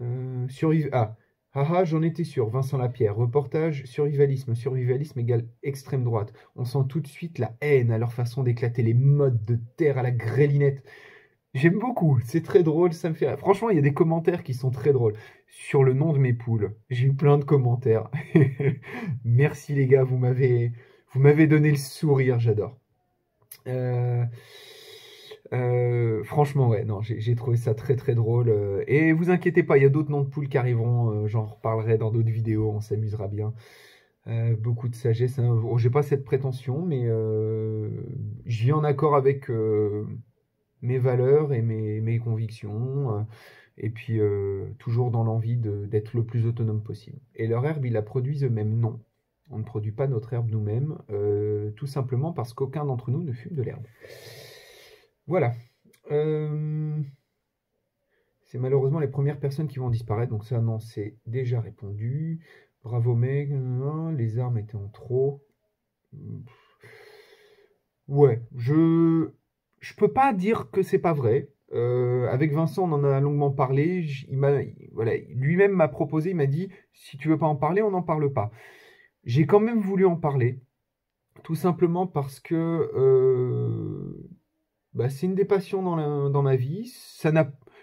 Ah, haha, j'en étais sûr, Vincent Lapierre. Reportage, survivalisme. Survivalisme égale extrême droite. On sent tout de suite la haine à leur façon d'éclater les modes de terre à la grélinette. J'aime beaucoup, c'est très drôle, ça me fait rire. Franchement, il y a des commentaires qui sont très drôles. Sur le nom de mes poules, j'ai eu plein de commentaires. Merci les gars, vous m'avez donné le sourire, j'adore. Euh, franchement, ouais, non, j'ai trouvé ça très très drôle. Et vous inquiétez pas, il y a d'autres noms de poules qui arriveront. J'en reparlerai dans d'autres vidéos, on s'amusera bien. Beaucoup de sagesse, hein. Bon, j'ai pas cette prétention, mais je vis en accord avec mes valeurs et mes convictions. Et puis toujours dans l'envie d'être le plus autonome possible. Et leur herbe, ils la produisent eux-mêmes? Non. On ne produit pas notre herbe nous-mêmes, tout simplement parce qu'aucun d'entre nous ne fume de l'herbe. Voilà. Euh, c'est malheureusement les premières personnes qui vont disparaître, donc ça, non, c'est déjà répondu. Bravo mec, les armes étaient en trop. Ouais, je peux pas dire que c'est pas vrai. Avec Vincent, on en a longuement parlé. Voilà, lui-même m'a proposé, il m'a dit, si tu veux pas en parler, on n'en parle pas. J'ai quand même voulu en parler, tout simplement parce que bah, c'est une des passions dans ma vie.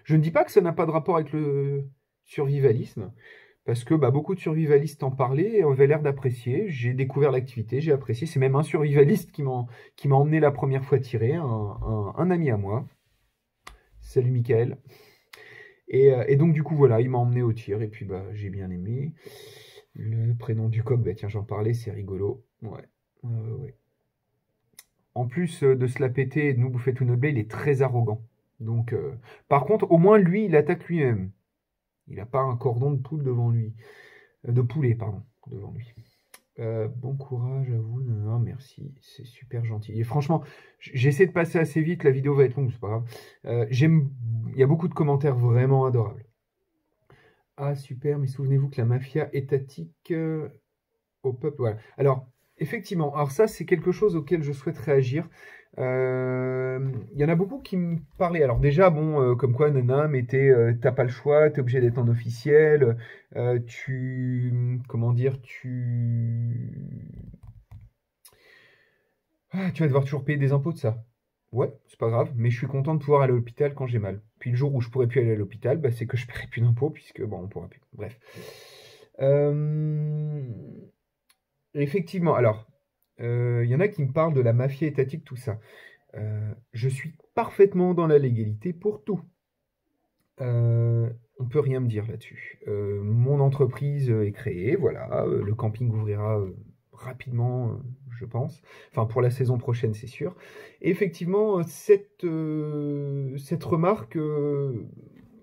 Je ne dis pas que ça n'a pas de rapport avec le survivalisme, parce que bah, beaucoup de survivalistes en parlaient et avaient l'air d'apprécier. J'ai découvert l'activité, j'ai apprécié. C'est même un survivaliste qui m'a emmené la première fois tirer, un ami à moi. Salut Michael. Et donc du coup voilà, il m'a emmené au tir et puis bah j'ai bien aimé. Le prénom du coq, bah tiens j'en parlais, c'est rigolo. Ouais. Ouais. En plus de se la péter et de nous bouffer tout notre blé, il est très arrogant. Donc, par contre, au moins lui, il attaque lui-même. Il n'a pas un cordon de poule devant lui. De poulet, pardon, devant lui. Bon courage à vous. Non, non, merci, c'est super gentil. Et franchement, j'essaie de passer assez vite, la vidéo va être longue, c'est pas grave. Il y a beaucoup de commentaires vraiment adorables. Ah super, mais souvenez-vous que la mafia étatique au peuple. Voilà. Alors, effectivement, alors ça, c'est quelque chose auquel je souhaite réagir. Il y en a beaucoup qui me parlaient. Alors déjà, bon, comme quoi, Nana, mais t'as pas le choix, t'es obligé d'être en officiel. Comment dire, tu vas devoir toujours payer des impôts de ça. Ouais, c'est pas grave, mais je suis content de pouvoir aller à l'hôpital quand j'ai mal. Puis le jour où je pourrais plus aller à l'hôpital, bah, c'est que je paierai plus d'impôts, puisque bon, on pourra plus. Bref. Euh, Effectivement, alors, il y en a qui me parlent de la mafia étatique, tout ça. Je suis parfaitement dans la légalité pour tout. On peut rien me dire là-dessus. Mon entreprise est créée, voilà. Le camping ouvrira rapidement, je pense. Enfin, pour la saison prochaine, c'est sûr. Et effectivement, cette remarque,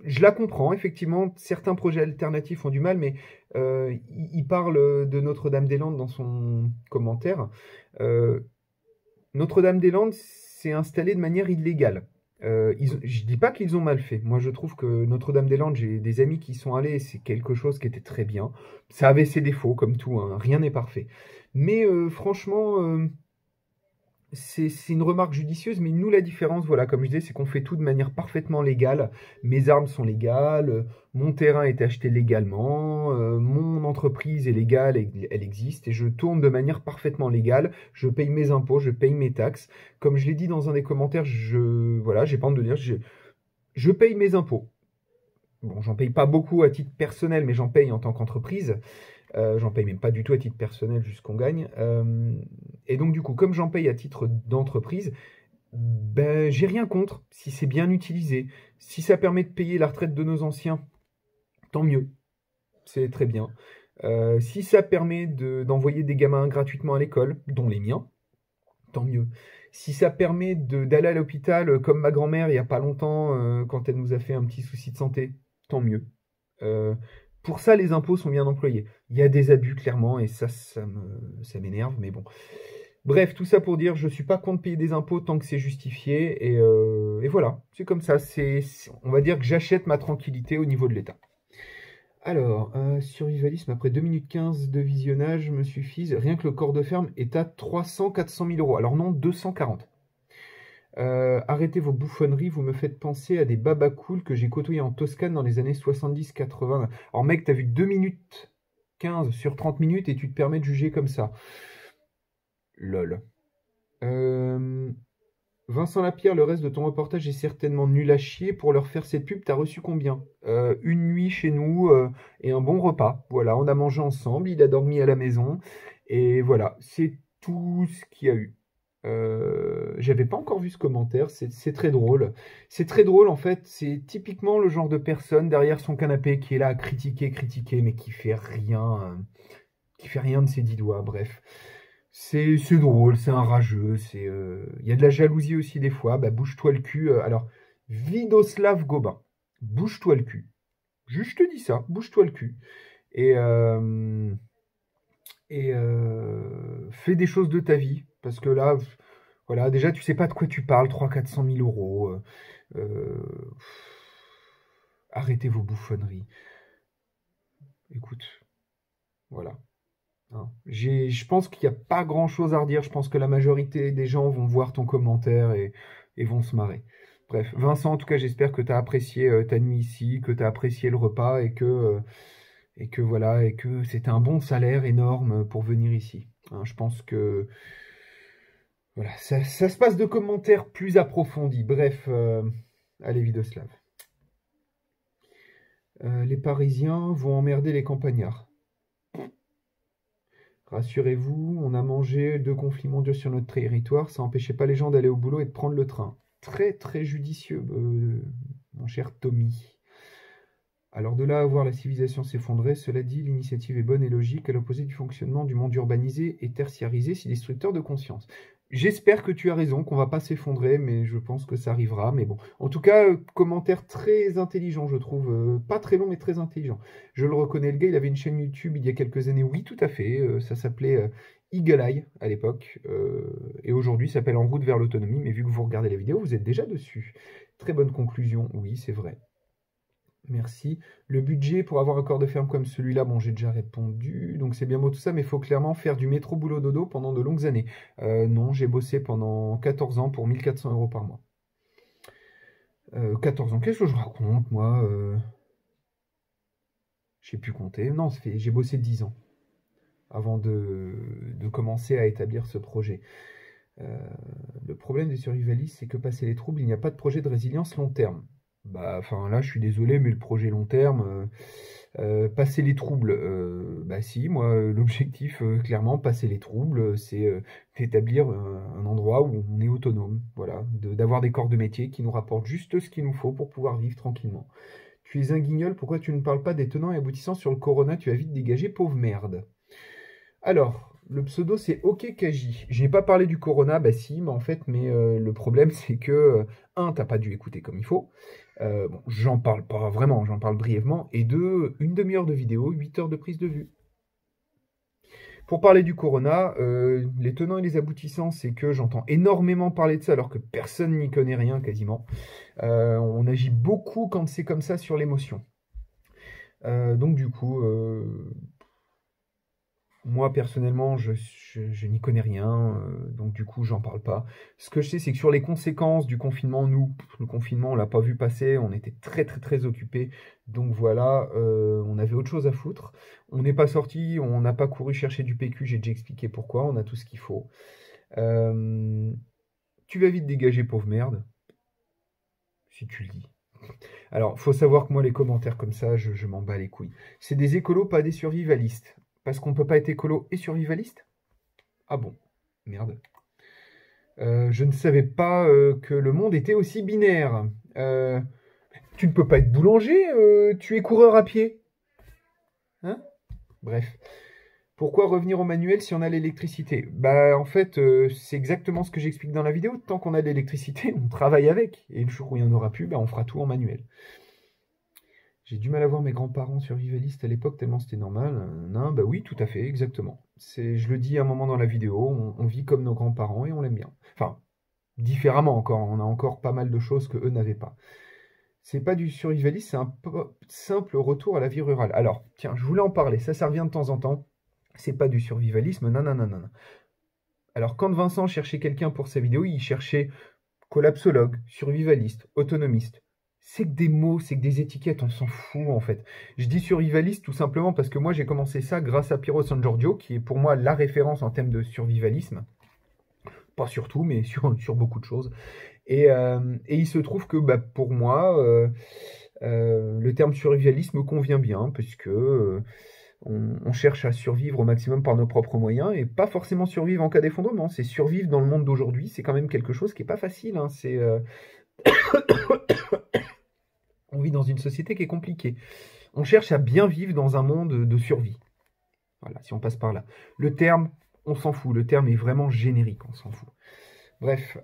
je la comprends. Effectivement, certains projets alternatifs ont du mal, mais il parle de Notre-Dame-des-Landes dans son commentaire. Euh, Notre-Dame-des-Landes s'est installée de manière illégale. Je dis pas qu'ils ont mal fait. Moi, je trouve que Notre-Dame-des-Landes, j'ai des amis qui y sont allés, et c'est quelque chose qui était très bien. Ça avait ses défauts, comme tout, hein, rien n'est parfait. Mais franchement, c'est une remarque judicieuse, mais nous, la différence, voilà, comme je disais, c'est qu'on fait tout de manière parfaitement légale. Mes armes sont légales, mon terrain est acheté légalement, mon entreprise est légale, elle existe, et je tourne de manière parfaitement légale. Je paye mes impôts, je paye mes taxes. Comme je l'ai dit dans un des commentaires, voilà, j'ai pas honte de dire, je paye mes impôts. Bon, j'en paye pas beaucoup à titre personnel, mais j'en paye en tant qu'entreprise. J'en paye même pas du tout à titre personnel, juste qu'on gagne. Et donc, du coup, comme j'en paye à titre d'entreprise, ben, j'ai rien contre si c'est bien utilisé. Si ça permet de payer la retraite de nos anciens, tant mieux. C'est très bien. Si ça permet d'envoyer des gamins gratuitement à l'école, dont les miens, tant mieux. Si ça permet d'aller à l'hôpital, comme ma grand-mère il n'y a pas longtemps, quand elle nous a fait un petit souci de santé, tant mieux. Euh, pour ça, les impôts sont bien employés. Il y a des abus, clairement, et ça m'énerve, mais bon. Bref, tout ça pour dire, je suis pas contre payer des impôts tant que c'est justifié, et voilà, c'est comme ça. On va dire que j'achète ma tranquillité au niveau de l'État. Alors, survivalisme, après 2 minutes 15 de visionnage me suffisent. Rien que le corps de ferme est à 300-400 000 euros. Alors non, 240. Arrêtez vos bouffonneries, vous me faites penser à des babas cool que j'ai côtoyés en Toscane dans les années 70-80. Alors mec, t'as vu 2 minutes 15 sur 30 minutes et tu te permets de juger comme ça. Lol. Vincent Lapierre, le reste de ton reportage est certainement nul à chier. Pour leur faire cette pub, t'as reçu combien? Une nuit chez nous et un bon repas. Voilà, on a mangé ensemble, il a dormi à la maison. Et voilà, c'est tout ce qu'il y a eu. J'avais pas encore vu ce commentaire, c'est très drôle. C'est très drôle en fait, c'est typiquement le genre de personne derrière son canapé qui est là à critiquer, critiquer, mais qui fait rien de ses 10 doigts, bref. C'est drôle, c'est un rageux, il y a de la jalousie aussi des fois, bah bouge-toi le cul. Alors, Vidoslav Gobin, bouge-toi le cul. Juste je te dis ça, bouge-toi le cul. Et, fais des choses de ta vie, parce que là, voilà, déjà tu sais pas de quoi tu parles, 300 000 à 400 000 euros. Arrêtez vos bouffonneries. Écoute, voilà. Hein. Je pense qu'il n'y a pas grand-chose à redire. Je pense que la majorité des gens vont voir ton commentaire et vont se marrer. Bref, Vincent, en tout cas, j'espère que tu as apprécié ta nuit ici, que tu as apprécié le repas et que voilà, et que c'était un bon salaire énorme pour venir ici. Hein, je pense que voilà, ça se passe de commentaires plus approfondis. Bref, allez, Vidoslav. Les Parisiens vont emmerder les campagnards. Rassurez-vous, on a mangé 2 conflits mondiaux sur notre territoire, ça n'empêchait pas les gens d'aller au boulot et de prendre le train. Très très judicieux, mon cher Tommy. Alors de là à voir la civilisation s'effondrer, cela dit, l'initiative est bonne et logique à l'opposé du fonctionnement du monde urbanisé et tertiarisé si destructeur de conscience. J'espère que tu as raison, qu'on va pas s'effondrer, mais je pense que ça arrivera. Mais bon, en tout cas, commentaire très intelligent, je trouve. Pas très long, mais très intelligent. Je le reconnais, le gars, il avait une chaîne YouTube il y a quelques années. Oui, tout à fait. Ça s'appelait Eagle Eye à l'époque. Et aujourd'hui, ça s'appelle En route vers l'autonomie. Mais vu que vous regardez la vidéo, vous êtes déjà dessus. Très bonne conclusion. Oui, c'est vrai. Merci. Le budget pour avoir un corps de ferme comme celui-là, bon, j'ai déjà répondu, donc c'est bien beau tout ça, mais il faut clairement faire du métro boulot dodo pendant de longues années. Non, j'ai bossé pendant 14 ans pour 1400 € par mois. 14 ans, qu'est-ce que je raconte, moi Je sais plus compter. Non, j'ai bossé 10 ans avant de commencer à établir ce projet. Le problème des survivalistes, c'est que passé les troubles, il n'y a pas de projet de résilience long terme. Bah, enfin là, je suis désolé, mais le projet long terme, passer les troubles, bah si, moi, l'objectif, clairement, passer les troubles, c'est d'établir un endroit où on est autonome, voilà, d'avoir des corps de métier qui nous rapportent juste ce qu'il nous faut pour pouvoir vivre tranquillement. Tu es un guignol, pourquoi tu ne parles pas des tenants et aboutissants sur le corona? Tu as vite dégagé, pauvre merde. Alors, le pseudo, c'est OK Kaji. Je n'ai pas parlé du corona, bah si, mais en fait, le problème, c'est que, un, t'as pas dû écouter comme il faut. Bon, j'en parle pas vraiment, j'en parle brièvement. Et deux, une demi-heure de vidéo, 8 heures de prise de vue. Pour parler du corona, les tenants et les aboutissants, c'est que j'entends énormément parler de ça alors que personne n'y connaît rien quasiment. On agit beaucoup quand c'est comme ça sur l'émotion. Donc du coup, moi, personnellement, je n'y connais rien, donc du coup, j'en parle pas. Ce que je sais, c'est que sur les conséquences du confinement, nous, le confinement, on l'a pas vu passer, on était très très très occupés. Donc voilà, on avait autre chose à foutre. On n'est pas sorti, on n'a pas couru chercher du PQ, j'ai déjà expliqué pourquoi, on a tout ce qu'il faut. Tu vas vite dégager, pauvre merde, si tu le dis. Alors, faut savoir que moi, les commentaires comme ça, je m'en bats les couilles. C'est des écolos, pas des survivalistes. Parce qu'on peut pas être écolo et survivaliste? Ah bon, merde. Je ne savais pas que le monde était aussi binaire. Tu ne peux pas être boulanger, tu es coureur à pied. Hein? Bref. Pourquoi revenir au manuel si on a l'électricité? Bah en fait, c'est exactement ce que j'explique dans la vidéo. Tant qu'on a de l'électricité, on travaille avec. Et le jour où il n'y en aura plus, bah, on fera tout en manuel. J'ai du mal à voir mes grands-parents survivalistes à l'époque, tellement c'était normal. Non, bah oui, tout à fait, exactement. Je le dis à un moment dans la vidéo, on vit comme nos grands-parents et on l'aime bien. Enfin, différemment encore, on a encore pas mal de choses que eux n'avaient pas. C'est pas du survivalisme, c'est un simple retour à la vie rurale. Alors, tiens, je voulais en parler, ça revient de temps en temps. C'est pas du survivalisme, non. Alors, quand Vincent cherchait quelqu'un pour sa vidéo, il cherchait collapsologue, survivaliste, autonomiste. C'est que des mots, c'est que des étiquettes, on s'en fout en fait. Je dis survivaliste tout simplement parce que moi j'ai commencé ça grâce à Piero San Giorgio, qui est pour moi la référence en termes de survivalisme. Pas sur tout, mais sur beaucoup de choses. Et il se trouve que bah, pour moi, le terme survivalisme me convient bien, puisque on cherche à survivre au maximum par nos propres moyens, et pas forcément survivre en cas d'effondrement, c'est survivre dans le monde d'aujourd'hui, c'est quand même quelque chose qui n'est pas facile, hein, on vit dans une société qui est compliquée. On cherche à bien vivre dans un monde de survie. Voilà, si on passe par là. Le terme, on s'en fout, le terme est vraiment générique, on s'en fout. Bref,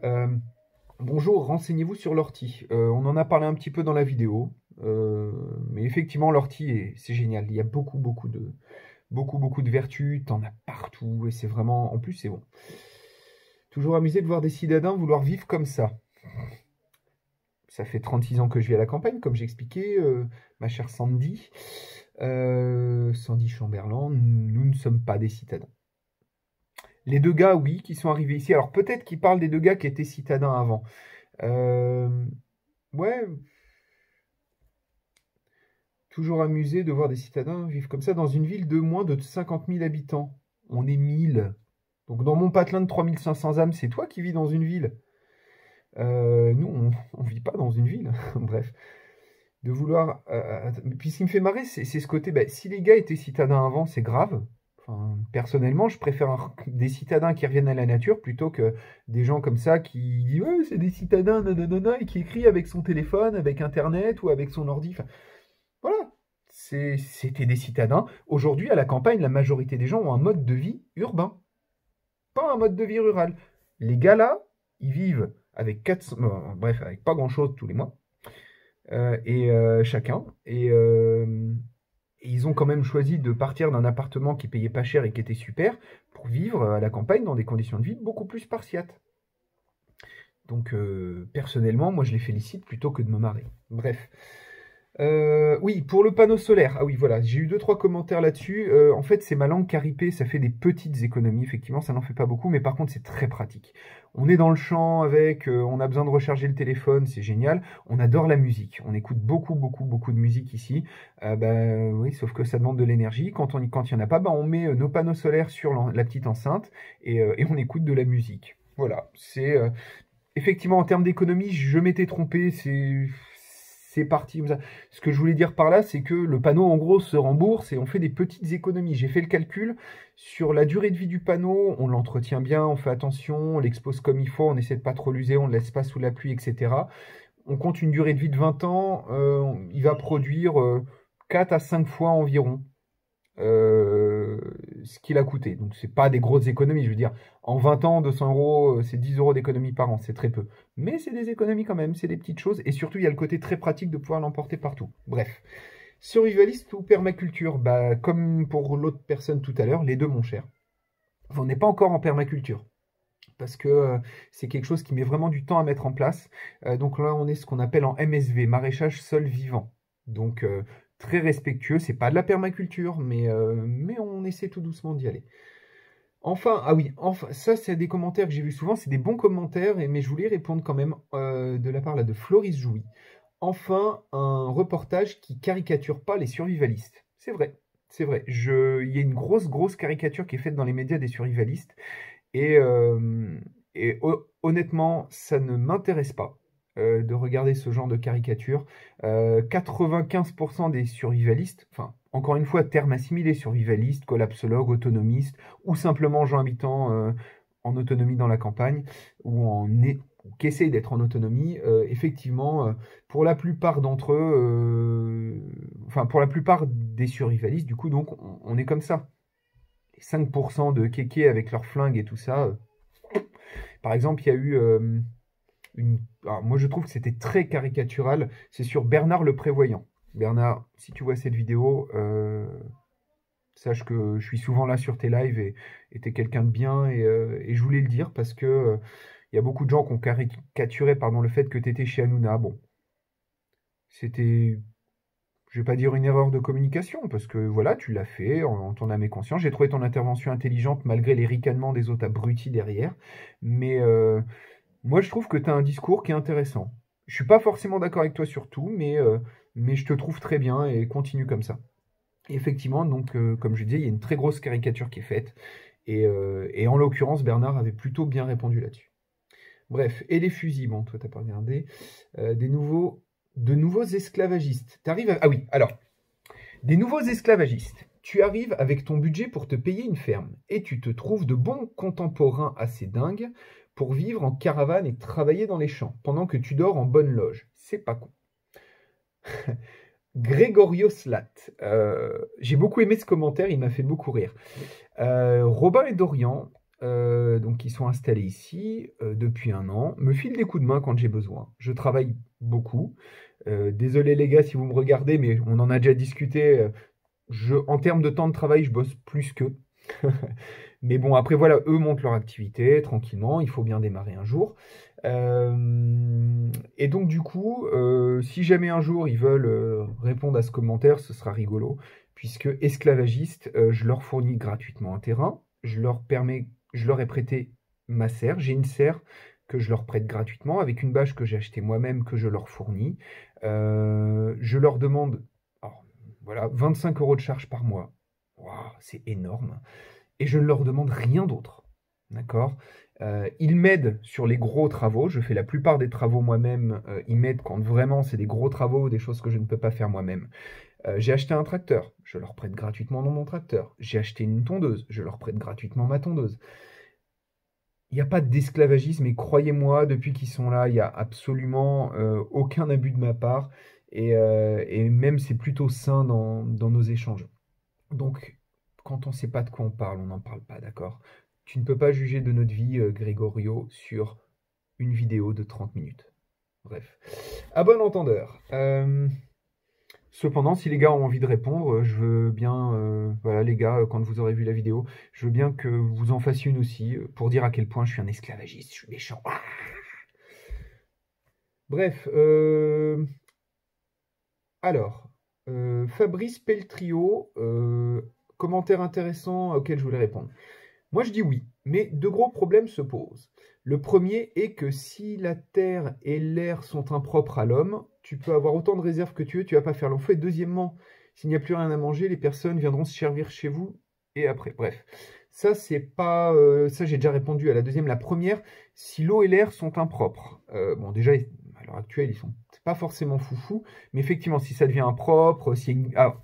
bonjour, renseignez-vous sur l'ortie. On en a parlé un petit peu dans la vidéo, mais effectivement l'ortie c'est génial. Il y a beaucoup de vertus, t'en as partout et c'est vraiment, en plus c'est bon. Toujours amusé de voir des citadins vouloir vivre comme ça. Ça fait 36 ans que je vis à la campagne, comme j'expliquais, ma chère Sandy. Sandy Chamberlain, nous ne sommes pas des citadins. Les deux gars, oui, qui sont arrivés ici. Alors peut-être qu'ils parlent des deux gars qui étaient citadins avant. Ouais. Toujours amusé de voir des citadins vivre comme ça dans une ville de moins de 50 000 habitants. On est 1000. Donc dans mon patelin de 3500 âmes, c'est toi qui vis dans une ville. Nous, on vit pas dans une ville. Bref. De vouloir... puis ce qui me fait marrer, c'est ce côté... Bah, si les gars étaient citadins avant, c'est grave. Enfin, personnellement, je préfère des citadins qui reviennent à la nature plutôt que des gens comme ça qui disent ouais, c'est des citadins, nanana, et qui écrit avec son téléphone, avec Internet ou avec son ordi. Enfin, voilà, c'était des citadins. Aujourd'hui, à la campagne, la majorité des gens ont un mode de vie urbain, pas un mode de vie rural. Les gars là, ils vivent avec 400, bref, avec pas grand-chose tous les mois, chacun, et ils ont quand même choisi de partir d'un appartement qui payait pas cher et qui était super pour vivre à la campagne dans des conditions de vie beaucoup plus spartiates. Donc personnellement, moi je les félicite plutôt que de me marrer. Bref. Oui, pour le panneau solaire. Ah oui, voilà, j'ai eu 2-3 commentaires là-dessus. En fait, c'est ma langue caripée, ça fait des petites économies. Effectivement, ça n'en fait pas beaucoup, mais par contre, c'est très pratique. On est dans le champ avec, on a besoin de recharger le téléphone, c'est génial. On adore la musique. On écoute beaucoup de musique ici. Oui, sauf que ça demande de l'énergie. Quand il n'y en a pas, on met nos panneaux solaires sur la petite enceinte et on écoute de la musique. Voilà, c'est... effectivement, en termes d'économie, je m'étais trompé, c'est parti comme ça. Ce que je voulais dire par là, c'est que le panneau, en gros, se rembourse et on fait des petites économies. J'ai fait le calcul sur la durée de vie du panneau, on l'entretient bien, on fait attention, on l'expose comme il faut, on essaie de pas trop l'user, on ne le laisse pas sous la pluie, etc. On compte une durée de vie de 20 ans, il va produire 4 à 5 fois environ ce qu'il a coûté. Donc c'est pas des grosses économies, je veux dire, en 20 ans, 200 euros, c'est 10 euros d'économie par an, c'est très peu. Mais c'est des économies quand même, c'est des petites choses, et surtout il y a le côté très pratique de pouvoir l'emporter partout. Bref, survivaliste ou permaculture, bah, comme pour l'autre personne tout à l'heure, les deux mon cher. On n'est pas encore en permaculture, parce que c'est quelque chose qui met vraiment du temps à mettre en place. Donc là on est ce qu'on appelle en MSV, maraîchage sol vivant. Donc très respectueux, c'est pas de la permaculture, mais on essaie tout doucement d'y aller. Enfin, ah oui, enfin, ça c'est des commentaires que j'ai vus souvent, c'est des bons commentaires, mais je voulais répondre quand même de la part là, de Floris Jouy. Enfin, un reportage qui caricature pas les survivalistes. C'est vrai, c'est vrai. Il y a une grosse caricature qui est faite dans les médias des survivalistes, et honnêtement, ça ne m'intéresse pas de regarder ce genre de caricature. 95% des survivalistes, enfin, encore une fois, terme assimilé, survivalistes, collapsologues, autonomistes, ou simplement gens habitant en autonomie dans la campagne, ou qui essayent d'être en autonomie, effectivement, pour la plupart d'entre eux, enfin, pour la plupart des survivalistes, du coup, donc, on est comme ça. Les 5% de kékés avec leurs flingues et tout ça. Par exemple, il y a eu... alors, moi, je trouve que c'était très caricatural. C'est sur Bernard le Prévoyant. Bernard, si tu vois cette vidéo, sache que je suis souvent là sur tes lives et tu es quelqu'un de bien. Et je voulais le dire parce que il y a beaucoup de gens qui ont caricaturé le fait que tu étais chez Hanouna. Bon, c'était, je vais pas dire une erreur de communication, parce que voilà, tu l'as fait en ton âme et conscience. J'ai trouvé ton intervention intelligente malgré les ricanements des autres abrutis derrière. Mais Moi, je trouve que tu as un discours qui est intéressant. Je suis pas forcément d'accord avec toi sur tout, mais je te trouve très bien et continue comme ça. Et effectivement, donc, comme je disais, il y a une très grosse caricature qui est faite. Et en l'occurrence, Bernard avait plutôt bien répondu là-dessus. Bref, et les fusils, bon, toi, t'as pas regardé. De nouveaux esclavagistes. Ah oui, alors, des nouveaux esclavagistes. Tu arrives avec ton budget pour te payer une ferme et tu te trouves de bons contemporains assez dingues pour vivre en caravane et travailler dans les champs pendant que tu dors en bonne loge. C'est pas con. Grégorio Slat. J'ai beaucoup aimé ce commentaire, il m'a fait beaucoup rire. Robin et Dorian, donc qui sont installés ici depuis 1 an, me filent des coups de main quand j'ai besoin. Je travaille beaucoup. Désolé les gars si vous me regardez, mais on en a déjà discuté. En termes de temps de travail, je bosse plus qu'eux. Mais bon, après voilà, eux montent leur activité tranquillement, il faut bien démarrer un jour. Et donc du coup, si jamais un jour ils veulent répondre à ce commentaire, ce sera rigolo, puisque esclavagistes, je leur fournis gratuitement un terrain, je leur ai prêté ma serre, j'ai une serre que je leur prête gratuitement, avec une bâche que j'ai achetée moi-même, que je leur fournis. Je leur demande, alors, voilà, 25 € de charge par mois. Waouh, c'est énorme. Et je ne leur demande rien d'autre. D'accord. Ils m'aident sur les gros travaux. Je fais la plupart des travaux moi-même. Ils m'aident quand vraiment c'est des gros travaux, des choses que je ne peux pas faire moi-même. J'ai acheté un tracteur. Je leur prête gratuitement mon tracteur. J'ai acheté une tondeuse. Je leur prête gratuitement ma tondeuse. Il n'y a pas d'esclavagisme et croyez-moi, depuis qu'ils sont là, il n'y a absolument aucun abus de ma part. Et même c'est plutôt sain dans nos échanges. Donc, quand on ne sait pas de quoi on parle, on n'en parle pas, d'accord? Tu ne peux pas juger de notre vie, Grégorio, sur une vidéo de 30 minutes. Bref. À bon entendeur. Cependant, si les gars ont envie de répondre, je veux bien, voilà les gars, quand vous aurez vu la vidéo, je veux bien que vous en fassiez une aussi, pour dire à quel point je suis un esclavagiste, je suis méchant. Ah. Bref, alors, Fabrice Peltrio, commentaire intéressant auquel je voulais répondre. Moi, je dis oui, mais deux gros problèmes se posent. Le premier est que si la terre et l'air sont impropres à l'homme, tu peux avoir autant de réserves que tu veux, tu vas pas faire long feu. Et deuxièmement, s'il n'y a plus rien à manger, les personnes viendront se servir chez vous et après. Bref, ça c'est pas, ça j'ai déjà répondu à la deuxième. La première, si l'eau et l'air sont impropres. Bon, déjà à l'heure actuelle, ils sont pas forcément foufou, mais effectivement, si ça devient impropre,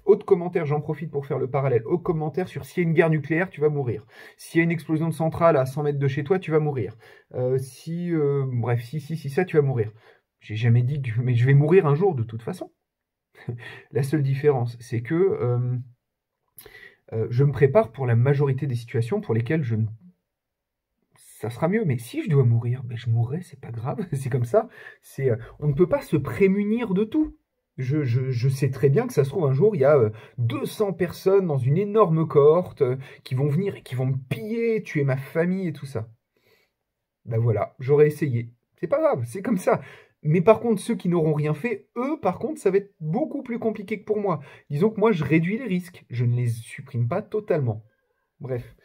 autre commentaire, j'en profite pour faire le parallèle, autre commentaire sur s'il y a une guerre nucléaire, tu vas mourir. S'il y a une explosion de centrale à 100 mètres de chez toi, tu vas mourir. Bref, si ça, tu vas mourir. J'ai jamais dit que mais je vais mourir un jour de toute façon. La seule différence, c'est que je me prépare pour la majorité des situations pour lesquelles ça sera mieux. Mais si je dois mourir, ben je mourrai, c'est pas grave, c'est comme ça. On ne peut pas se prémunir de tout. Je sais très bien que ça se trouve un jour, il y a 200 personnes dans une énorme cohorte qui vont venir et qui vont me piller, tuer ma famille et tout ça. Ben voilà, j'aurais essayé. C'est pas grave, c'est comme ça. Mais par contre, ceux qui n'auront rien fait, eux, par contre, ça va être beaucoup plus compliqué que pour moi. Disons que moi, je réduis les risques. Je ne les supprime pas totalement. Bref.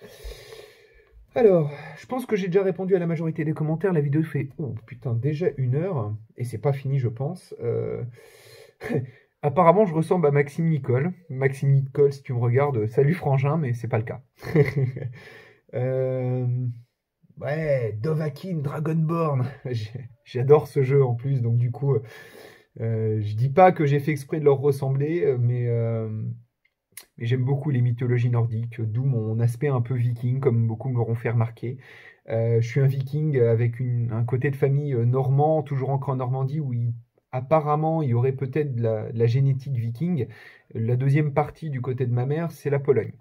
Alors, je pense que j'ai déjà répondu à la majorité des commentaires. La vidéo fait, oh putain, déjà 1 heure. Et c'est pas fini, je pense. Apparemment, je ressemble à Maxime Nicole. Maxime Nicole, si tu me regardes, salut Frangin, mais c'est pas le cas. Ouais, Dovahkiin, Dragonborn. J'adore ce jeu en plus, donc du coup, je dis pas que j'ai fait exprès de leur ressembler, mais j'aime beaucoup les mythologies nordiques, d'où mon aspect un peu viking, comme beaucoup me l'auront fait remarquer. Je suis un viking avec un côté de famille normand, toujours ancré en Normandie, où apparemment il y aurait peut-être de la génétique viking. La deuxième partie du côté de ma mère, c'est la Pologne.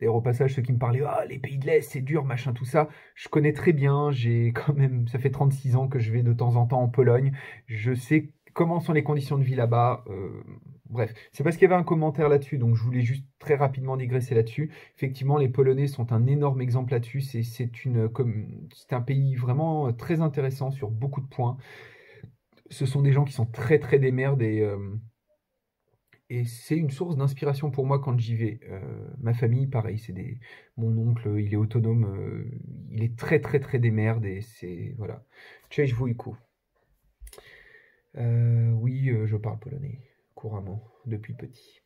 D'ailleurs, au passage, ceux qui me parlaient, ah, les pays de l'Est, c'est dur, machin, tout ça, je connais très bien, ça fait 36 ans que je vais de temps en temps en Pologne, je sais comment sont les conditions de vie là-bas, bref. C'est parce qu'il y avait un commentaire là-dessus, donc je voulais juste très rapidement digresser là-dessus. Effectivement, les Polonais sont un énorme exemple là-dessus, c'est un pays vraiment très intéressant sur beaucoup de points. Ce sont des gens qui sont très très des merdes Et c'est une source d'inspiration pour moi quand j'y vais. Ma famille, pareil, mon oncle, il est autonome, il est très très très démerde et c'est voilà. Cześć wujku. Oui, je parle polonais couramment depuis petit.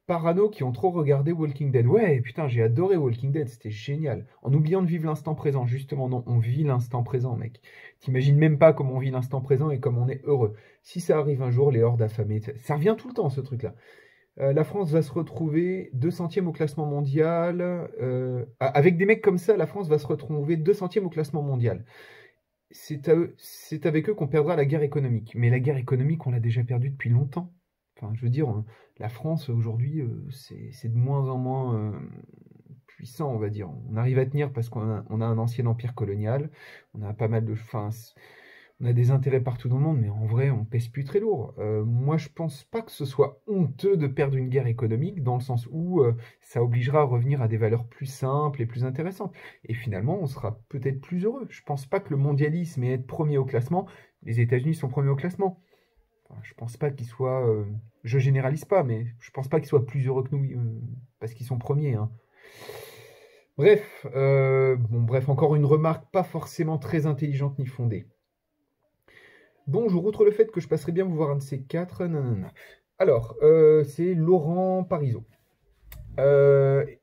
Parano qui ont trop regardé Walking Dead. Ouais, putain, j'ai adoré Walking Dead, c'était génial. En oubliant de vivre l'instant présent, justement, non, on vit l'instant présent, mec. T'imagines même pas comment on vit l'instant présent et comme on est heureux. Si ça arrive un jour, les hordes affamées, ça revient tout le temps, ce truc-là. La France va se retrouver 200e au classement mondial. Avec des mecs comme ça, la France va se retrouver 200e au classement mondial. C'est avec eux qu'on perdra la guerre économique. Mais la guerre économique, on l'a déjà perdue depuis longtemps. Enfin, je veux dire, la France aujourd'hui, c'est de moins en moins puissant, on va dire. On arrive à tenir parce qu'on a un ancien empire colonial, on a pas mal de, enfin, on a des intérêts partout dans le monde, mais en vrai, on pèse plus très lourd. Moi, je pense pas que ce soit honteux de perdre une guerre économique, dans le sens où ça obligera à revenir à des valeurs plus simples et plus intéressantes. Et finalement, on sera peut-être plus heureux. Je pense pas que le mondialisme et être premier au classement, les États-Unis sont premiers au classement. Enfin, je pense pas qu'ils soient, je généralise pas, mais je pense pas qu'ils soient plus heureux que nous parce qu'ils sont premiers, hein. Bref, bref, encore une remarque pas forcément très intelligente ni fondée. Bonjour, outre le fait que je passerai bien vous voir un de ces quatre, nanana. Alors, c'est Laurent Parisot.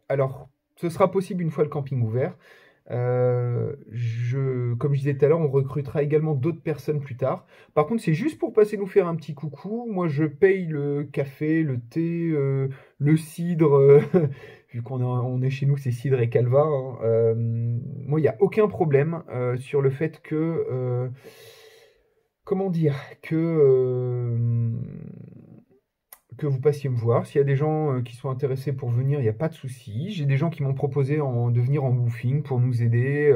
Alors, ce sera possible une fois le camping ouvert. Comme je disais tout à l'heure, on recrutera également d'autres personnes plus tard. Par contre, c'est juste pour passer nous faire un petit coucou. Moi, je paye le café, le thé, le cidre. Vu on est chez nous, c'est cidre et calva, hein. Moi, il n'y a aucun problème sur le fait que... comment dire que vous passiez me voir. S'il y a des gens qui sont intéressés pour venir, il n'y a pas de souci. J'ai des gens qui m'ont proposé de venir en woofing pour nous aider.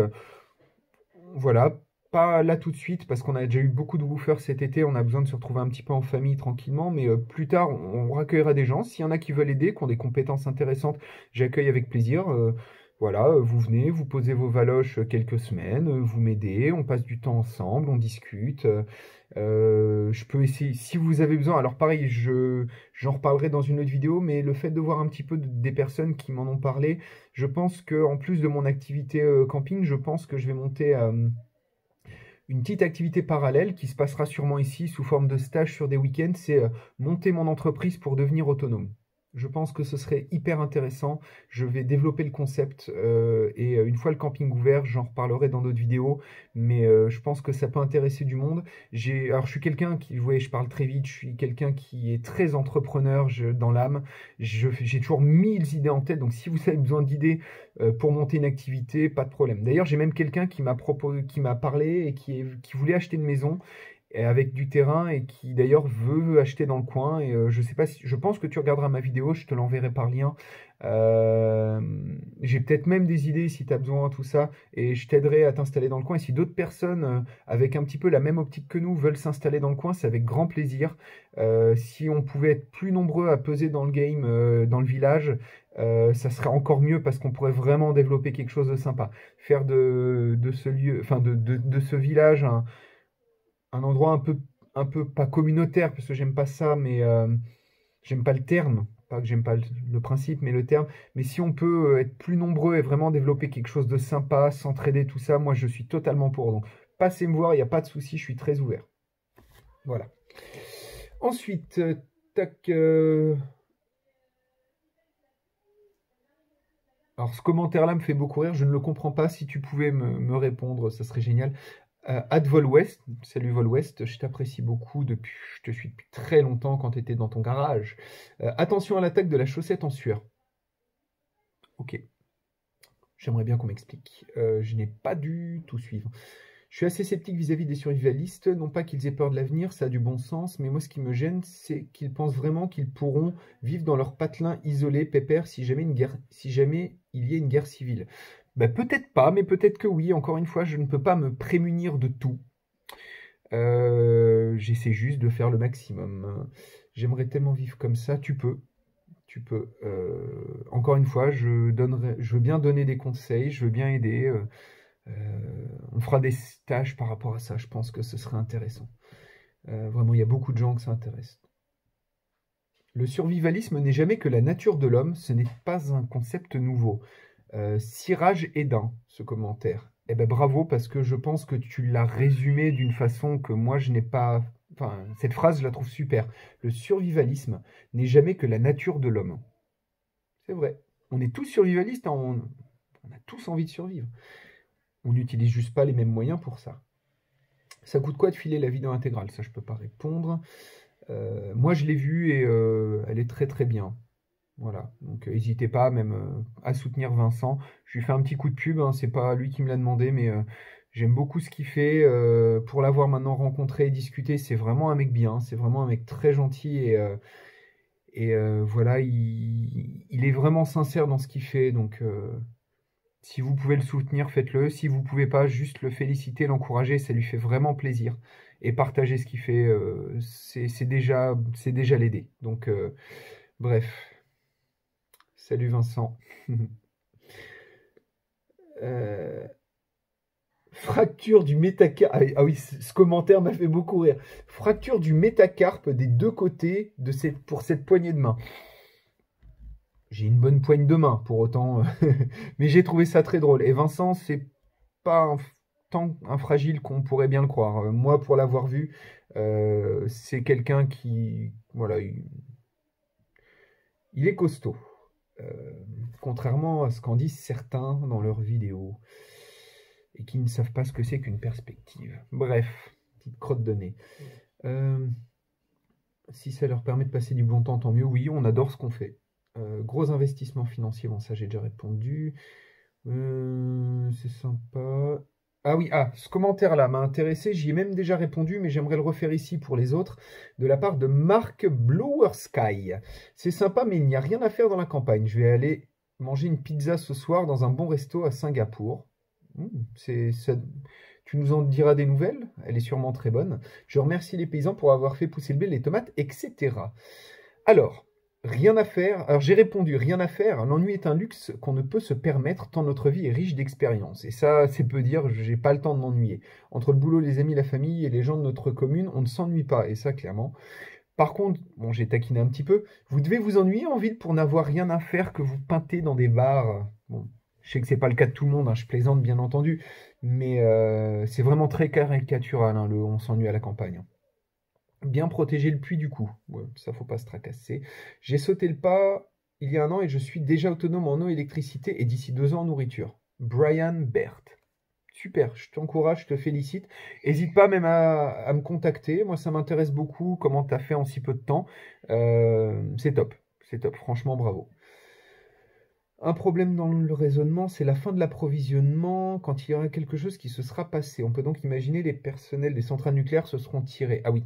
Voilà, pas là tout de suite parce qu'on a déjà eu beaucoup de woofers cet été. On a besoin de se retrouver un petit peu en famille tranquillement. Mais plus tard, on raccueillera des gens. S'il y en a qui veulent aider, qui ont des compétences intéressantes, j'accueille avec plaisir. Voilà, vous venez, vous posez vos valoches quelques semaines, vous m'aidez, on passe du temps ensemble, on discute. Je peux essayer, si vous avez besoin, alors pareil, j'en reparlerai dans une autre vidéo, mais le fait de voir un petit peu des personnes qui m'en ont parlé, je pense que en plus de mon activité camping, je pense que je vais monter une petite activité parallèle qui se passera sûrement ici sous forme de stage sur des week-ends, c'est monter mon entreprise pour devenir autonome. Je pense que ce serait hyper intéressant. Je vais développer le concept et une fois le camping ouvert, j'en reparlerai dans d'autres vidéos. Mais je pense que ça peut intéresser du monde. Alors je suis quelqu'un qui, vous voyez, je parle très vite. Je suis quelqu'un qui est très entrepreneur dans l'âme. J'ai toujours 1000 idées en tête. Donc si vous avez besoin d'idées pour monter une activité, pas de problème. D'ailleurs, j'ai même quelqu'un qui m'a parlé et qui voulait acheter une maison avec du terrain et qui d'ailleurs veut acheter dans le coin. Et je sais pas si, je pense que tu regarderas ma vidéo, je te l'enverrai par lien. J'ai peut-être même des idées si tu as besoin, tout ça, et je t'aiderai à t'installer dans le coin. Et si d'autres personnes avec un petit peu la même optique que nous veulent s'installer dans le coin, c'est avec grand plaisir. Si on pouvait être plus nombreux à peser dans le game, dans le village, ça serait encore mieux parce qu'on pourrait vraiment développer quelque chose de sympa. Faire de ce lieu, enfin de ce village un endroit un peu pas communautaire, parce que j'aime pas ça, mais j'aime pas le terme. Pas que j'aime pas le principe, mais le terme. Mais si on peut être plus nombreux et vraiment développer quelque chose de sympa, s'entraider, tout ça, moi je suis totalement pour. Donc passez me voir, il n'y a pas de souci, je suis très ouvert. Voilà. Ensuite, tac. Alors ce commentaire-là me fait beaucoup rire, je ne le comprends pas. Si tu pouvais me répondre, ça serait génial. Volwest, salut Volwest, je t'apprécie beaucoup je te suis depuis très longtemps quand tu étais dans ton garage. Attention à l'attaque de la chaussette en sueur. Ok, j'aimerais bien qu'on m'explique. Je n'ai pas du tout suivre. Je suis assez sceptique vis-à-vis des survivalistes, non pas qu'ils aient peur de l'avenir, ça a du bon sens, mais moi ce qui me gêne, c'est qu'ils pensent vraiment qu'ils pourront vivre dans leur patelin isolé, pépère, si jamais il y a une guerre civile. Ben, peut-être pas, mais peut-être que oui. Encore une fois, je ne peux pas me prémunir de tout. J'essaie juste de faire le maximum. J'aimerais tellement vivre comme ça. Tu peux. Tu peux. Encore une fois, je veux bien donner des conseils, je veux bien aider. On fera des stages par rapport à ça, je pense que ce serait intéressant. Vraiment, il y a beaucoup de gens que ça intéresse. Le survivalisme n'est jamais que la nature de l'homme, ce n'est pas un concept nouveau. Siraj Edin, ce commentaire. Eh ben bravo, parce que je pense que tu l'as résumé d'une façon que moi je n'ai pas... Enfin, cette phrase, je la trouve super. Le survivalisme n'est jamais que la nature de l'homme. C'est vrai. On est tous survivalistes, hein, on a tous envie de survivre. On n'utilise juste pas les mêmes moyens pour ça. Ça coûte quoi de filer la vidéo intégrale? Ça, je peux pas répondre. Moi, je l'ai vue et elle est très très bien. Voilà, donc n'hésitez pas même à soutenir Vincent. Je lui fais un petit coup de pub, hein, c'est pas lui qui me l'a demandé, mais j'aime beaucoup ce qu'il fait. Pour l'avoir maintenant rencontré et discuté, c'est vraiment un mec bien, c'est vraiment un mec très gentil et voilà, il est vraiment sincère dans ce qu'il fait. Donc si vous pouvez le soutenir, faites-le. Si vous pouvez pas, juste le féliciter, l'encourager, ça lui fait vraiment plaisir. Et partager ce qu'il fait, c'est déjà l'aider. Donc bref. Salut Vincent. Fracture du métacarpe. Ah oui, ce commentaire m'a fait beaucoup rire. Fracture du métacarpe des deux côtés pour cette poignée de main. J'ai une bonne poigne de main pour autant. Mais j'ai trouvé ça très drôle. Et Vincent, c'est pas tant fragile qu'on pourrait bien le croire. Moi, pour l'avoir vu, c'est quelqu'un qui... Voilà, il est costaud. Contrairement à ce qu'en disent certains dans leurs vidéos et qui ne savent pas ce que c'est qu'une perspective. Bref, petite crotte de nez. Si ça leur permet de passer du bon temps, tant mieux. Oui, on adore ce qu'on fait. Gros investissement financier, bon ça j'ai déjà répondu. C'est sympa. Ah oui, ce commentaire-là m'a intéressé, j'y ai même déjà répondu, mais j'aimerais le refaire ici pour les autres, de la part de Mark Blower Sky. C'est sympa, mais il n'y a rien à faire dans la campagne. Je vais aller manger une pizza ce soir dans un bon resto à Singapour. Tu nous en diras des nouvelles, elle est sûrement très bonne. Je remercie les paysans pour avoir fait pousser le blé, les tomates, etc. Alors... Rien à faire. Alors j'ai répondu, rien à faire. L'ennui est un luxe qu'on ne peut se permettre tant notre vie est riche d'expériences. Et ça, c'est peu dire, j'ai pas le temps de m'ennuyer. Entre le boulot, les amis, la famille et les gens de notre commune, on ne s'ennuie pas. Et ça, clairement. Par contre, bon, j'ai taquiné un petit peu. Vous devez vous ennuyer en ville pour n'avoir rien à faire que vous peintez dans des bars. Bon, je sais que c'est pas le cas de tout le monde, hein, je plaisante bien entendu. Mais c'est vraiment très caricatural, hein, on s'ennuie à la campagne. Bien protéger le puits du coup. Ouais, ça, faut pas se tracasser. J'ai sauté le pas il y a un an et je suis déjà autonome en eau, électricité et d'ici 2 ans en nourriture. Brian Bert. Super, je t'encourage, je te félicite. N'hésite pas même à me contacter. Moi, ça m'intéresse beaucoup comment tu as fait en si peu de temps. C'est top, franchement, bravo. Un problème dans le raisonnement, c'est la fin de l'approvisionnement quand il y aura quelque chose qui se sera passé. On peut donc imaginer les personnels des centrales nucléaires se seront tirés. Ah oui,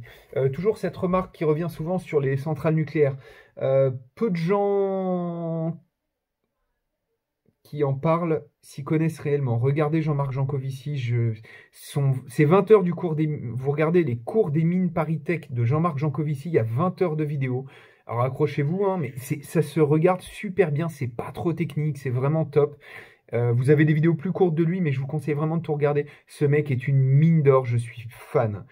toujours cette remarque qui revient souvent sur les centrales nucléaires. Peu de gens qui en parlent s'y connaissent réellement. Regardez Jean-Marc Jancovici, c'est 20 heures du cours des... Vous regardez les cours des mines ParisTech de Jean-Marc Jancovici, il y a 20 heures de vidéo. Alors accrochez-vous, hein, mais ça se regarde super bien, c'est pas trop technique, c'est vraiment top. Vous avez des vidéos plus courtes de lui, mais je vous conseille vraiment de tout regarder. Ce mec est une mine d'or, je suis fan.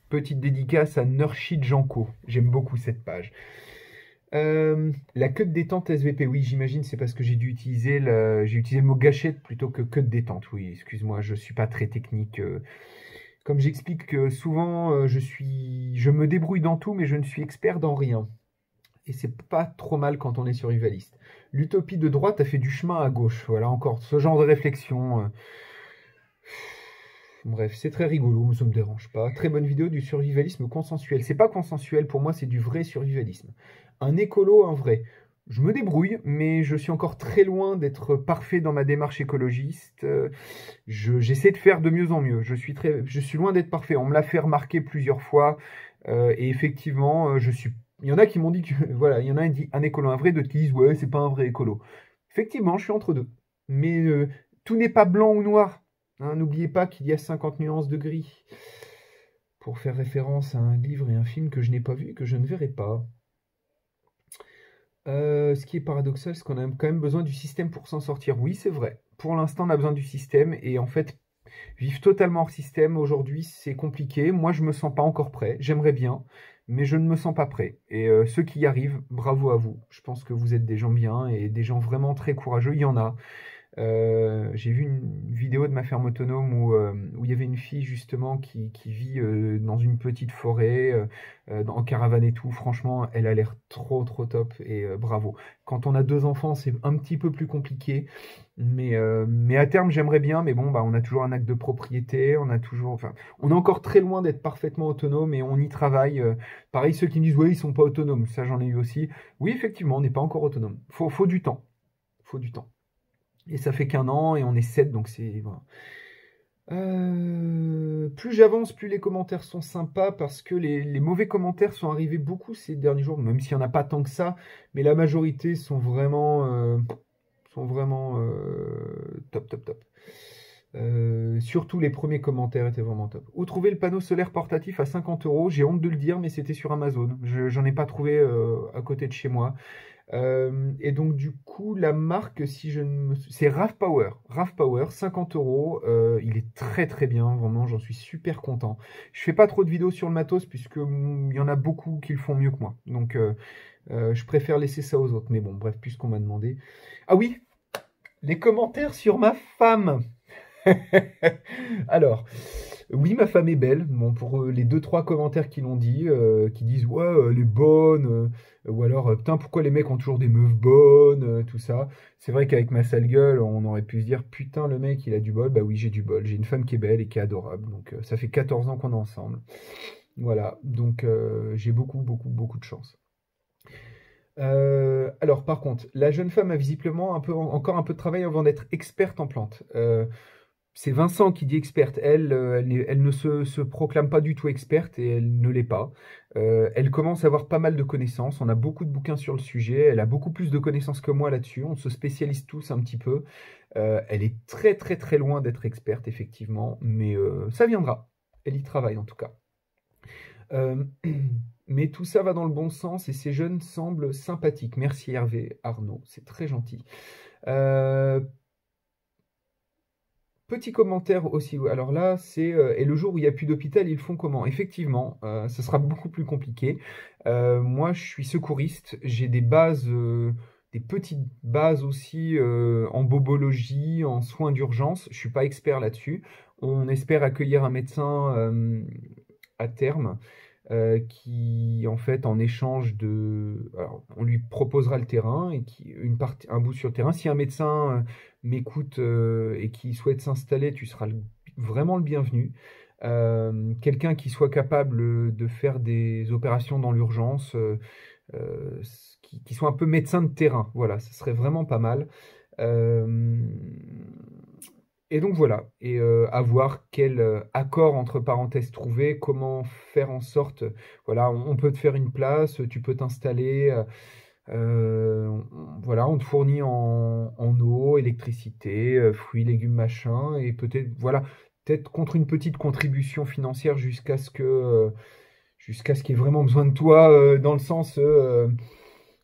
Petite dédicace à Nurshid Janko, j'aime beaucoup cette page. La queue de détente SVP, oui, j'imagine, c'est parce que j'ai utilisé le mot gâchette plutôt que queue de détente. Oui, excuse-moi, je suis pas très technique. Comme j'explique souvent, je me débrouille dans tout, mais je ne suis expert dans rien. Et c'est pas trop mal quand on est survivaliste. L'utopie de droite a fait du chemin à gauche. Voilà, encore ce genre de réflexion. Bref, c'est très rigolo, ça me dérange pas. Très bonne vidéo du survivalisme consensuel. C'est pas consensuel, pour moi, c'est du vrai survivalisme. Un écolo, un vrai. Je me débrouille, mais je suis encore très loin d'être parfait dans ma démarche écologiste. J'essaie de faire de mieux en mieux. Je suis loin d'être parfait. On me l'a fait remarquer plusieurs fois. Et effectivement, il y en a qui m'ont dit que, voilà, il y en a un écolo, un vrai, d'autres qui disent, ouais, c'est pas un vrai écolo. Effectivement, je suis entre deux. Mais tout n'est pas blanc ou noir. Hein, n'oubliez pas qu'il y a 50 nuances de gris. Pour faire référence à un livre et un film que je n'ai pas vu et que je ne verrai pas. Ce qui est paradoxal, c'est qu'on a quand même besoin du système pour s'en sortir. Oui, c'est vrai. Pour l'instant, on a besoin du système. Et en fait, Vivre totalement hors système, aujourd'hui, c'est compliqué. Moi, je me sens pas encore prêt. J'aimerais bien, mais je ne me sens pas prêt. Et ceux qui y arrivent, bravo à vous. Je pense que vous êtes des gens bien et des gens vraiment très courageux. Il y en a. J'ai vu une vidéo de ma ferme autonome où il y avait une fille justement qui vit dans une petite forêt, en caravane et tout. Franchement, elle a l'air trop trop top et bravo. Quand on a 2 enfants, c'est un petit peu plus compliqué, mais à terme, j'aimerais bien. Mais bon, bah, on a toujours un acte de propriété, on a toujours, enfin, on est encore très loin d'être parfaitement autonome et on y travaille. Pareil, ceux qui me disent ouais, ils sont pas autonomes, ça j'en ai eu aussi. Oui, effectivement, on n'est pas encore autonome. Faut du temps. Faut du temps. Et ça fait qu'un an et on est 7, donc c'est... Voilà. Plus j'avance, plus les commentaires sont sympas parce que les mauvais commentaires sont arrivés beaucoup ces derniers jours, même s'il n'y en a pas tant que ça, mais la majorité sont vraiment top, top, top. Surtout les premiers commentaires étaient vraiment top. Où trouver le panneau solaire portatif à 50 €? J'ai honte de le dire, mais c'était sur Amazon. J'en ai pas trouvé à côté de chez moi. Et donc du coup la marque, si je ne me... c'est RAV Power. RAV Power, 50 €. Il est très très bien, vraiment, j'en suis super content. Je fais pas trop de vidéos sur le matos puisque il y en a beaucoup qui le font mieux que moi. Donc je préfère laisser ça aux autres. Mais bon, bref, puisqu'on m'a demandé. Ah oui, les commentaires sur ma femme. Alors, oui, ma femme est belle. Bon, pour les 2-3 commentaires qui l'ont dit, qui disent ouais, elle est bonne, ou alors putain, pourquoi les mecs ont toujours des meufs bonnes, tout ça. C'est vrai qu'avec ma sale gueule, on aurait pu se dire putain, le mec il a du bol. Bah oui, j'ai du bol. J'ai une femme qui est belle et qui est adorable. Donc ça fait 14 ans qu'on est ensemble. Voilà, donc j'ai beaucoup, beaucoup, beaucoup de chance. Alors par contre, la jeune femme a visiblement encore un peu de travail avant d'être experte en plantes. C'est Vincent qui dit experte. Elle ne se proclame pas du tout experte et elle ne l'est pas. Elle commence à avoir pas mal de connaissances. On a beaucoup de bouquins sur le sujet. Elle a beaucoup plus de connaissances que moi là-dessus. On se spécialise tous un petit peu. Elle est très très très loin d'être experte, effectivement. Mais ça viendra. Elle y travaille en tout cas. Euh, mais tout ça va dans le bon sens et ces jeunes semblent sympathiques. Merci Hervé, Arnaud, c'est très gentil. Euh, Petit commentaire aussi, alors là, c'est et le jour où il n'y a plus d'hôpital, ils font comment? Effectivement, ce sera beaucoup plus compliqué. Moi, je suis secouriste, j'ai des bases, des petites bases aussi en bobologie, en soins d'urgence. Je suis pas expert là-dessus. On espère accueillir un médecin à terme qui, en fait, en échange de... Alors, on lui proposera le terrain et un bout sur le terrain. Si un médecin m'écoute et qui souhaite s'installer, tu seras vraiment le bienvenu. Quelqu'un qui soit capable de faire des opérations dans l'urgence, qui soit un peu médecin de terrain. Voilà, ce serait vraiment pas mal. Euh, et donc voilà, et à voir quel accord entre parenthèses trouver, comment faire en sorte, voilà, on peut te faire une place, tu peux t'installer, voilà, on te fournit en eau, électricité, fruits, légumes, machin, et peut-être, voilà, peut-être contre une petite contribution financière jusqu'à ce qu'il y ait vraiment besoin de toi, dans le sens,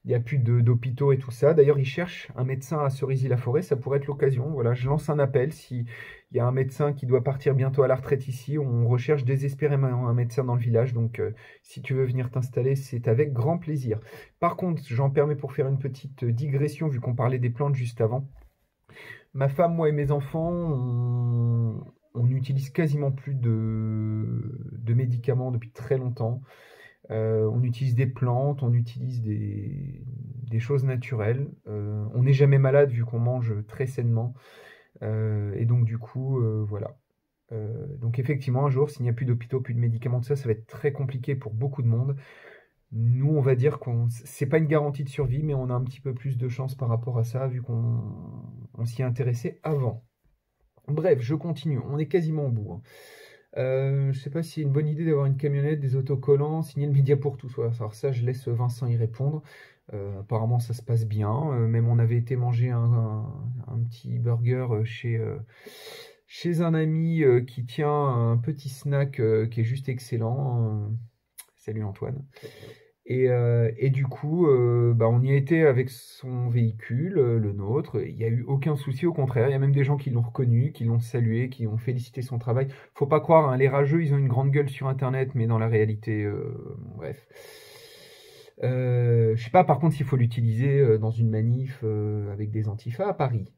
il n'y a plus d'hôpitaux et tout ça. D'ailleurs, ils cherchent un médecin à Cerisy-la-Forêt. Ça pourrait être l'occasion. Voilà, je lance un appel. S'il y a un médecin qui doit partir bientôt à la retraite ici, on recherche désespérément un médecin dans le village. Donc, si tu veux venir t'installer, c'est avec grand plaisir. Par contre, j'en permets pour faire une petite digression, vu qu'on parlait des plantes juste avant. Ma femme, moi et mes enfants, on n'utilise quasiment plus de médicaments depuis très longtemps. On utilise des plantes, on utilise des choses naturelles. On n'est jamais malade vu qu'on mange très sainement. Et donc du coup, voilà. Donc effectivement, un jour, s'il n'y a plus d'hôpitaux, plus de médicaments, tout ça, ça va être très compliqué pour beaucoup de monde. Nous, on va dire qu'on c'est pas une garantie de survie, mais on a un petit peu plus de chance par rapport à ça, vu qu'on s'y est intéressé avant. Bref, je continue. On est quasiment au bout, hein. Je sais pas si c'est une bonne idée d'avoir une camionnette, des autocollants, signer le média pour tous. Alors ça, je laisse Vincent y répondre. Apparemment, ça se passe bien. Même on avait été manger un petit burger chez un ami qui tient un petit snack qui est juste excellent. Salut Antoine. Et du coup, bah, on y a été avec son véhicule, le nôtre. Il n'y a eu aucun souci, au contraire. Il y a même des gens qui l'ont reconnu, qui l'ont salué, qui ont félicité son travail. Faut pas croire, hein, les rageux, ils ont une grande gueule sur Internet, mais dans la réalité, bon, bref. Je sais pas, par contre, s'il faut l'utiliser dans une manif avec des antifas à Paris.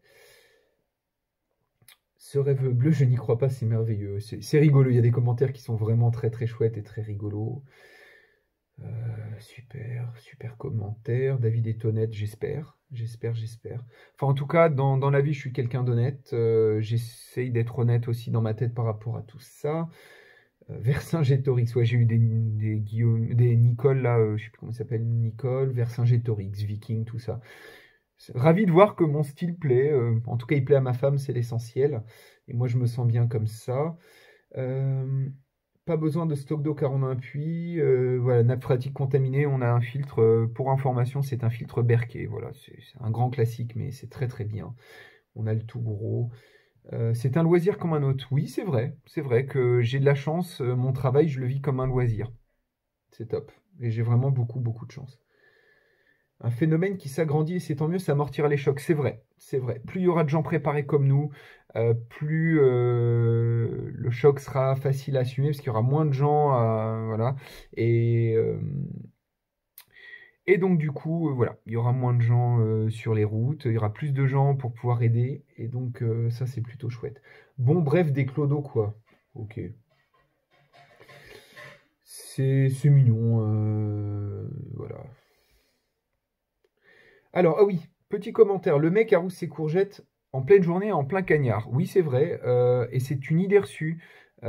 Ce rêve bleu, je n'y crois pas, c'est merveilleux. C'est rigolo, il y a des commentaires qui sont vraiment très très chouettes et très rigolos. Super, super commentaire. David est honnête, j'espère. J'espère. Enfin, en tout cas, dans la vie, je suis quelqu'un d'honnête. J'essaye d'être honnête aussi dans ma tête par rapport à tout ça. Vercingétorix, ouais, j'ai eu des Guillaume, des Nicole, là, je sais plus comment il s'appelle, Nicole, Vercingétorix, Viking, tout ça. Ravi de voir que mon style plaît. En tout cas, il plaît à ma femme, c'est l'essentiel. Et moi, je me sens bien comme ça. Pas besoin de stock d'eau car on a un puits. Voilà, nappe phréatique contaminée, on a un filtre. Pour information, c'est un filtre Berkey. Voilà, c'est un grand classique, mais c'est très très bien. On a le tout gros. C'est un loisir comme un autre. Oui, c'est vrai. C'est vrai que j'ai de la chance. Mon travail, je le vis comme un loisir. C'est top. Et j'ai vraiment beaucoup, beaucoup de chance. Un phénomène qui s'agrandit et c'est tant mieux, ça amortira les chocs. C'est vrai, c'est vrai. Plus il y aura de gens préparés comme nous, plus le choc sera facile à assumer parce qu'il y aura moins de gens, voilà. Et donc du coup, voilà, il y aura moins de gens sur les routes, il y aura plus de gens pour pouvoir aider, et donc ça c'est plutôt chouette. Bon, bref, des clodos quoi. Ok. C'est mignon, voilà. Alors, ah oui, petit commentaire. Le mec arrose ses courgettes en pleine journée, en plein cagnard. Oui, c'est vrai, et c'est une idée reçue. Il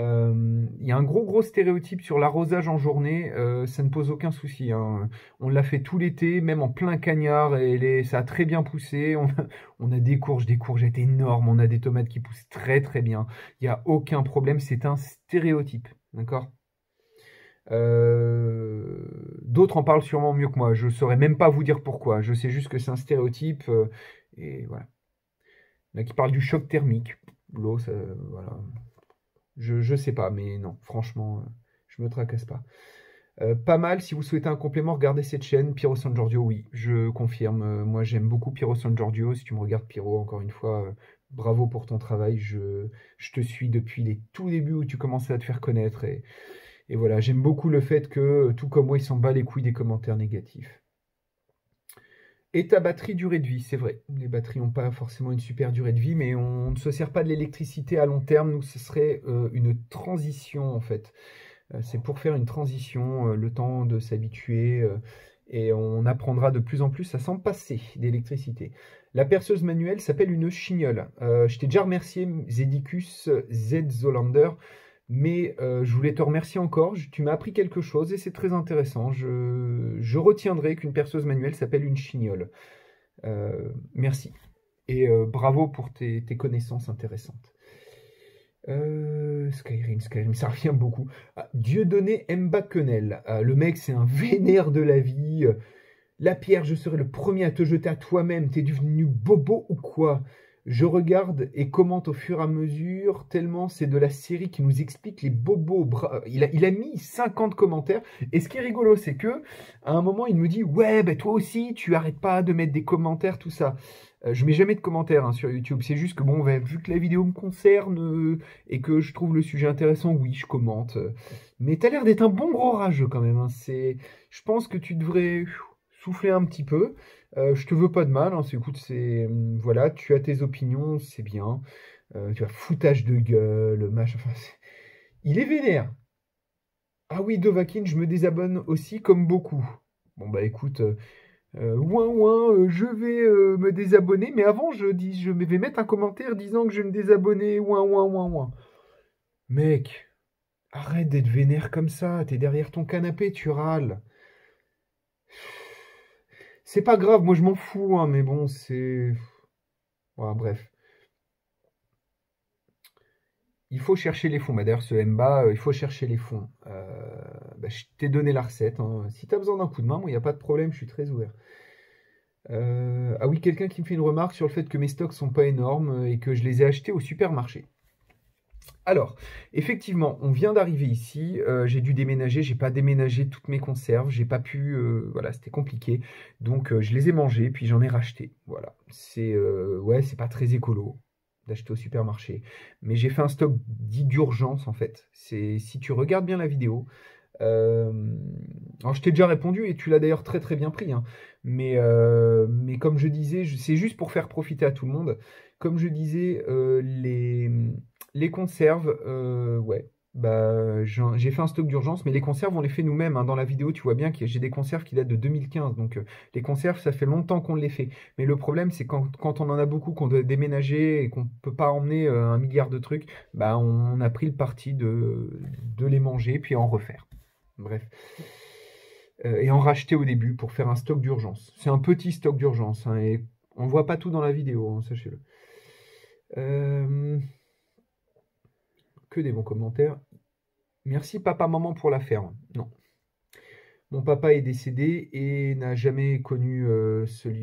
y a un gros stéréotype sur l'arrosage en journée. Ça ne pose aucun souci, hein. On l'a fait tout l'été, même en plein cagnard, et ça a très bien poussé. On a des courgettes énormes. On a des tomates qui poussent très très bien. Il n'y a aucun problème. C'est un stéréotype, d'accord? D'autres en parlent sûrement mieux que moi. Je ne saurais même pas vous dire pourquoi. Je sais juste que c'est un stéréotype. Et voilà. Il y en a qui parlent du choc thermique. L'eau, ça, voilà. Je sais pas, mais non, franchement, je me tracasse pas. Pas mal, si vous souhaitez un complément, regardez cette chaîne, Piero San Giorgio, oui, je confirme. Moi, j'aime beaucoup Piero San Giorgio. Si tu me regardes, Piero, encore une fois, bravo pour ton travail. Je te suis depuis les tout débuts où tu commençais à te faire connaître. Et voilà, j'aime beaucoup le fait que, tout comme moi, il s'en bat les couilles des commentaires négatifs. Et ta batterie durée de vie, c'est vrai. Les batteries n'ont pas forcément une super durée de vie, mais on ne se sert pas de l'électricité à long terme. Nous, ce serait une transition, en fait. C'est pour faire une transition, le temps de s'habituer, et on apprendra de plus en plus à s'en passer d'électricité. La perceuse manuelle s'appelle une chignole. Je t'ai déjà remercié, Zedicus Z Zolander. Mais je voulais te remercier encore, tu m'as appris quelque chose et c'est très intéressant. Je retiendrai qu'une perceuse manuelle s'appelle une chignole. Merci. Et bravo pour tes connaissances intéressantes. Skyrim, ça revient beaucoup. Ah, Dieudonné Mbakenel. Le mec, c'est un vénère de la vie. La pierre, je serai le premier à te jeter à toi-même. T'es devenu bobo ou quoi? Je regarde et commente au fur et à mesure, tellement c'est de la série qui nous explique les bobos. Il a mis 50 commentaires. Et ce qui est rigolo, c'est que à un moment, il me dit ouais, ben toi aussi, tu arrêtes pas de mettre des commentaires, tout ça. Je mets jamais de commentaires hein, sur YouTube. C'est juste que bon, ben, vu que la vidéo me concerne et que je trouve le sujet intéressant, oui, je commente. Mais t'as l'air d'être un bon gros rageux quand même, hein. Je pense que tu devrais souffler un petit peu. Je te veux pas de mal, hein, écoute, voilà, tu as tes opinions, c'est bien. Tu as foutage de gueule, machin. Enfin, il est vénère. Ah oui, Dovakin, je me désabonne aussi comme beaucoup. Bon bah écoute, je vais me désabonner, mais avant je vais mettre un commentaire disant que je vais me désabonner, ouin. Mec, arrête d'être vénère comme ça, t'es derrière ton canapé, tu râles. C'est pas grave, moi je m'en fous, hein, mais bon, c'est... Voilà, bref. Il faut chercher les fonds. Bah, d'ailleurs, ce MBA, il faut chercher les fonds. Bah, je t'ai donné la recette, hein. Si tu as besoin d'un coup de main, moi, il n'y a pas de problème, je suis très ouvert. Ah oui, quelqu'un qui me fait une remarque sur le fait que mes stocks sont pas énormes et que je les ai achetés au supermarché. Alors, effectivement, on vient d'arriver ici, j'ai dû déménager, j'ai pas déménagé toutes mes conserves, j'ai pas pu, voilà, c'était compliqué. Donc je les ai mangées, puis j'en ai racheté. Voilà. Ouais, c'est pas très écolo d'acheter au supermarché. Mais j'ai fait un stock dit d'urgence en fait. Si tu regardes bien la vidéo, alors je t'ai déjà répondu et tu l'as d'ailleurs très très bien pris, hein. Mais comme je disais, c'est juste pour faire profiter à tout le monde. Comme je disais, les conserves, ouais, bah, j'ai fait un stock d'urgence, mais les conserves, on les fait nous-mêmes, hein. Dans la vidéo, tu vois bien que j'ai des conserves qui datent de 2015. Donc les conserves, ça fait longtemps qu'on les fait. Mais le problème, c'est quand on en a beaucoup, qu'on doit déménager et qu'on peut pas emmener un milliard de trucs, bah, on a pris le parti de les manger puis en refaire. Bref. Et en racheter au début pour faire un stock d'urgence. C'est un petit stock d'urgence, hein, et on voit pas tout dans la vidéo, hein, sachez-le. Que des bons commentaires. Merci papa maman pour la ferme. Non. Mon papa est décédé et n'a jamais connu ce lieu.